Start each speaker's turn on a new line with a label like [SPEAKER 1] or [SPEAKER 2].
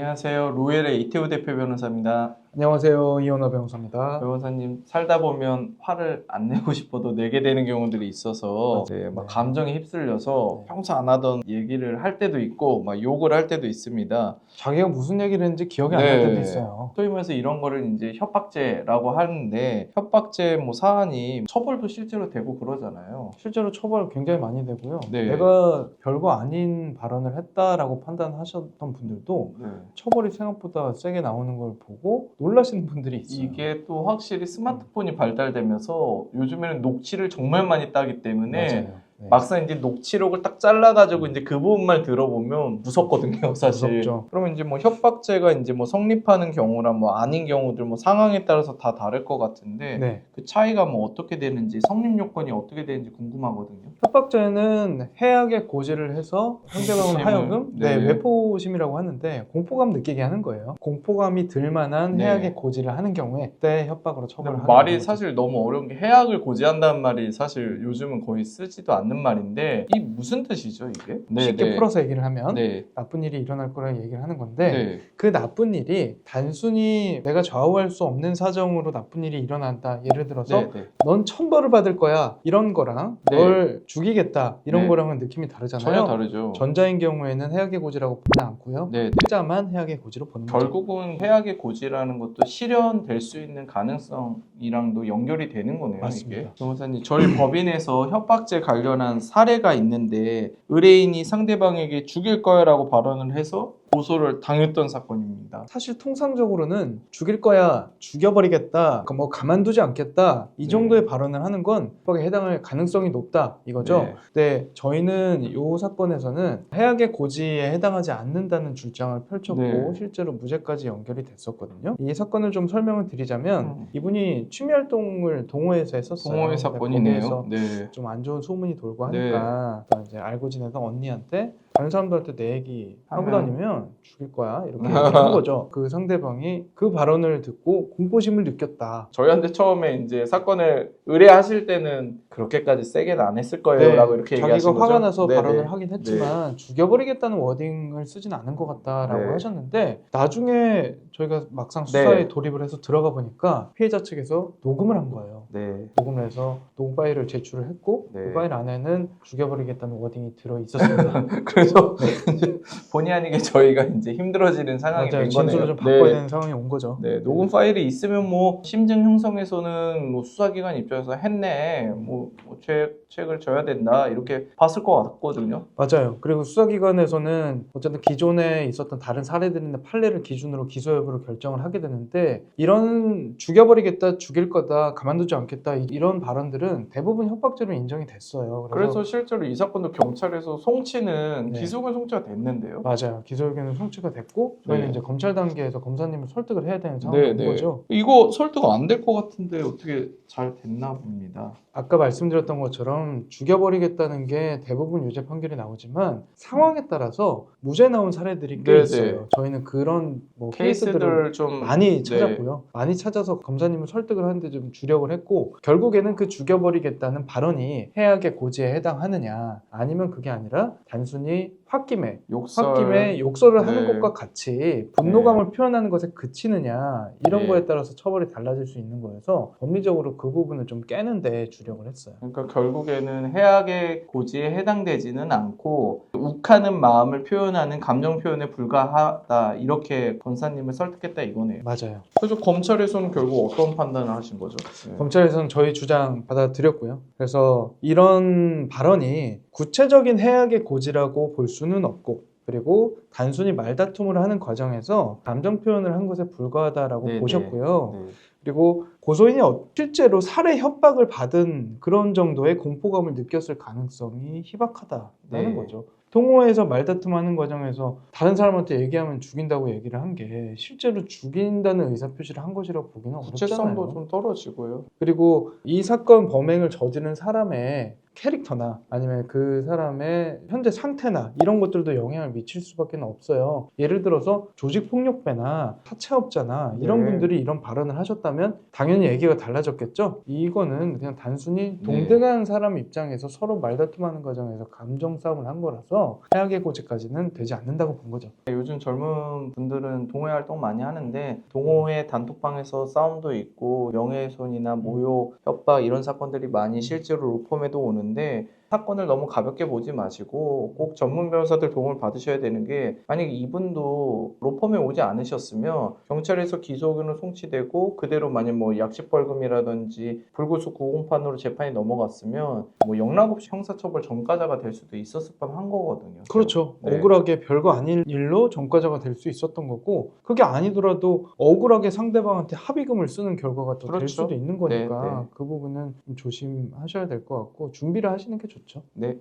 [SPEAKER 1] 안녕하세요. 로엘의 이태우 대표 변호사입니다.
[SPEAKER 2] 안녕하세요. 이현호 변호사입니다.
[SPEAKER 1] 변호사님, 살다 보면 화를 안 내고 싶어도 내게 되는 경우들이 있어서 막 감정에 휩쓸려서 평소 안 하던 얘기를 할 때도 있고 막 욕을 할 때도 있습니다.
[SPEAKER 2] 자기가 무슨 얘기를 했는지 기억이 안 날 때도 있어요.
[SPEAKER 1] 소위 말해서 이런 거를 이제 협박죄라고 하는데, 협박죄 뭐 사안이 처벌도 실제로 되고 그러잖아요.
[SPEAKER 2] 실제로 처벌 굉장히 많이 되고요.
[SPEAKER 1] 네.
[SPEAKER 2] 내가 별거 아닌 발언을 했다라고 판단하셨던 분들도 처벌이 생각보다 세게 나오는 걸 보고 놀라시는 분들이 있어요.
[SPEAKER 1] 이게 또 확실히 스마트폰이 발달되면서 요즘에는 녹취를 정말 많이 따기 때문에
[SPEAKER 2] 맞아요.
[SPEAKER 1] 막상 이제 녹취록을 딱 잘라가지고 이제 그 부분만 들어보면 무섭거든요, 사실.
[SPEAKER 2] 무섭죠.
[SPEAKER 1] 그러면 이제 뭐 협박죄가 이제 뭐 성립하는 경우랑 뭐 아닌 경우들 뭐 상황에 따라서 다 다를 것 같은데 그 차이가 뭐 어떻게 되는지, 성립 요건이 어떻게 되는지 궁금하거든요.
[SPEAKER 2] 협박죄는 해악의 고지를 해서 상대방을 하여금
[SPEAKER 1] 네.
[SPEAKER 2] 외포심이라고 하는데 공포감 느끼게 하는 거예요. 공포감이 들 만한 해악의 고지를 하는 경우에 그때 협박으로 처벌을 하게
[SPEAKER 1] 말이
[SPEAKER 2] 되는
[SPEAKER 1] 사실 너무 어려운 게, 해악을 고지한다는 말이 사실 요즘은 거의 쓰지도 않는 말인데 이 무슨 뜻이죠, 이게?
[SPEAKER 2] 쉽게 풀어서 얘기를 하면
[SPEAKER 1] 네.
[SPEAKER 2] 나쁜 일이 일어날 거라고 얘기를 하는 건데
[SPEAKER 1] 네.
[SPEAKER 2] 그 나쁜 일이 단순히 내가 좌우할 수 없는 사정으로 나쁜 일이 일어난다. 예를 들어서 넌 천벌을 받을 거야 이런 거랑 널 죽이겠다 이런 거랑은 느낌이 다르잖아요.
[SPEAKER 1] 전혀 다르죠.
[SPEAKER 2] 전자인 경우에는 해악의 고지라고 보지 않고요. 후자만 해악의 고지로 보는 거죠.
[SPEAKER 1] 결국은 해악의 고지라는 것도 실현될 수 있는 가능성이랑도 연결이 되는 거네요.
[SPEAKER 2] 맞습니다.
[SPEAKER 1] 이게. 변호사님, 저희 법인에서 협박죄 관련한 사례가 있는데 의뢰인이 상대방에게 죽일 거야라고 발언을 해서 고소를 당했던 사건입니다.
[SPEAKER 2] 사실 통상적으로는 죽일 거야, 죽여버리겠다, 뭐 가만두지 않겠다 이 정도의 발언을 하는 건 협박에 해당할 가능성이 높다 이거죠. 근데 저희는 이 사건에서는 해악의 고지에 해당하지 않는다는 주장을 펼쳤고 실제로 무죄까지 연결이 됐었거든요. 이 사건을 좀 설명을 드리자면 이분이 취미활동을 동호회에서 했었어요.
[SPEAKER 1] 동호회 사건이네요.
[SPEAKER 2] 좀 안 좋은 소문이 돌고 하니까 이제 알고 지내던 언니한테 다른 사람들한테 내 얘기 하고 다니면 죽일 거야 이렇게 얘기한 거죠. 그 상대방이 그 발언을 듣고 공포심을 느꼈다.
[SPEAKER 1] 저희한테 처음에 이제 사건을 의뢰하실 때는 그렇게까지 세게는 안 했을 거예요 라고 이렇게 얘기하신
[SPEAKER 2] 자기가
[SPEAKER 1] 거죠?
[SPEAKER 2] 화가 나서 발언을 하긴 했지만 죽여버리겠다는 워딩을 쓰진 않은 것 같다라고 하셨는데, 나중에 저희가 막상 수사에 돌입을 해서 들어가 보니까 피해자 측에서 녹음을 한 거예요. 녹음을 해서 녹음 파일을 제출을 했고 그 파일 안에는 죽여버리겠다는 워딩이 들어 있었습니다.
[SPEAKER 1] 그래서 본의 아니게 저희가 이제 힘들어지는 상황이 된 거네요.
[SPEAKER 2] 진술을 좀 바꿔야 되는 상황이 온 거죠.
[SPEAKER 1] 녹음 파일이 있으면 뭐 심증 형성에서는 뭐 수사기관 입장에서 했네, 뭐 책을 져야 된다 이렇게 봤을 것 같거든요.
[SPEAKER 2] 맞아요. 그리고 수사기관에서는 어쨌든 기존에 있었던 다른 사례들이나 판례를 기준으로 기소 여부를 결정을 하게 되는데, 이런 죽여버리겠다, 죽일 거다, 가만두지 않겠다 이런 발언들은 대부분 협박죄로 인정이 됐어요.
[SPEAKER 1] 그래서 실제로 이 사건도 경찰에서 송치는 기소권 송치가 됐는데요.
[SPEAKER 2] 맞아요. 기소 의견은 송치가 됐고 저희는 이제 검찰 단계에서 검사님을 설득을 해야 되는 상황인 거죠.
[SPEAKER 1] 이거 설득 안 될 것 같은데 어떻게 잘 됐나 봅니다.
[SPEAKER 2] 아까 말씀드렸던 것처럼 죽여버리겠다는 게 대부분 유죄 판결이 나오지만 상황에 따라서 무죄 나온 사례들이 꽤 있어요. 저희는 그런 뭐 케이스들을 좀 많이 찾았고요. 많이 찾아서 검사님을 설득을 하는데 좀 주력을 했고, 결국에는 그 죽여버리겠다는 발언이 해악의 고지에 해당하느냐 아니면 그게 아니라 단순히 홧김에 욕설을 하는 것과 같이 분노감을 표현하는 것에 그치느냐 이런 거에 따라서 처벌이 달라질 수 있는 거여서 법리적으로 그 부분을 좀 깨는데 주력을 했어요.
[SPEAKER 1] 그러니까 결국에는 해악의 고지에 해당되지는 않고 욱하는 마음을 표현하는 감정 표현에 불과하다, 이렇게 검사님을 설득했다 이거네요.
[SPEAKER 2] 맞아요.
[SPEAKER 1] 그래서 검찰에서는 결국 어떤 판단을 하신 거죠?
[SPEAKER 2] 검찰에서는 저희 주장 받아들였고요. 그래서 이런 발언이 구체적인 해악의 고지라고 볼 수는 없고, 그리고 단순히 말다툼을 하는 과정에서 감정 표현을 한 것에 불과하다라고 보셨고요. 그리고 고소인이 실제로 살해 협박을 받은 그런 정도의 공포감을 느꼈을 가능성이 희박하다라는 거죠. 동호회에서 말다툼하는 과정에서 다른 사람한테 얘기하면 죽인다고 얘기를 한 게 실제로 죽인다는 의사표시를 한 것이라고 보기는 어렵잖아요.
[SPEAKER 1] 구체성도 좀 떨어지고요.
[SPEAKER 2] 그리고 이 사건 범행을 저지른 사람의 캐릭터나 아니면 그 사람의 현재 상태나 이런 것들도 영향을 미칠 수밖에 없어요. 예를 들어서 조직폭력배나 사채업자나 이런
[SPEAKER 1] 네.
[SPEAKER 2] 분들이 이런 발언을 하셨다면 당연히 얘기가 달라졌겠죠. 이거는 그냥 단순히
[SPEAKER 1] 네.
[SPEAKER 2] 동등한 사람 입장에서 서로 말다툼하는 과정에서 감정 싸움을 한 거라서 최악의 고지까지는 되지 않는다고 본 거죠.
[SPEAKER 1] 요즘 젊은 분들은 동호회 활동 많이 하는데 동호회 단톡방에서 싸움도 있고 명예훼손이나 모욕, 협박 이런 사건들이 많이 실제로 로펌에도 오는데 사건을 너무 가볍게 보지 마시고 꼭 전문 변호사들 도움을 받으셔야 되는 게 만약에 이분도 로펌에 오지 않으셨으면 경찰에서 기소 의견을 송치되고 그대로 만약 뭐 약식 벌금이라든지 불구속 구공판으로 재판이 넘어갔으면 뭐 영락 없이 형사처벌 전과자가 될 수도 있었을 뻔한 거거든요.
[SPEAKER 2] 그렇죠.
[SPEAKER 1] 네.
[SPEAKER 2] 억울하게 별거 아닌 일로 전과자가 될 수 있었던 거고 그게 아니더라도 억울하게 상대방한테 합의금을 쓰는 결과가 또 될
[SPEAKER 1] 그렇죠.
[SPEAKER 2] 수도 있는 거니까
[SPEAKER 1] 네, 네.
[SPEAKER 2] 그 부분은 좀 조심하셔야 될 것 같고 준비를 하시는 게 좋죠.
[SPEAKER 1] 네.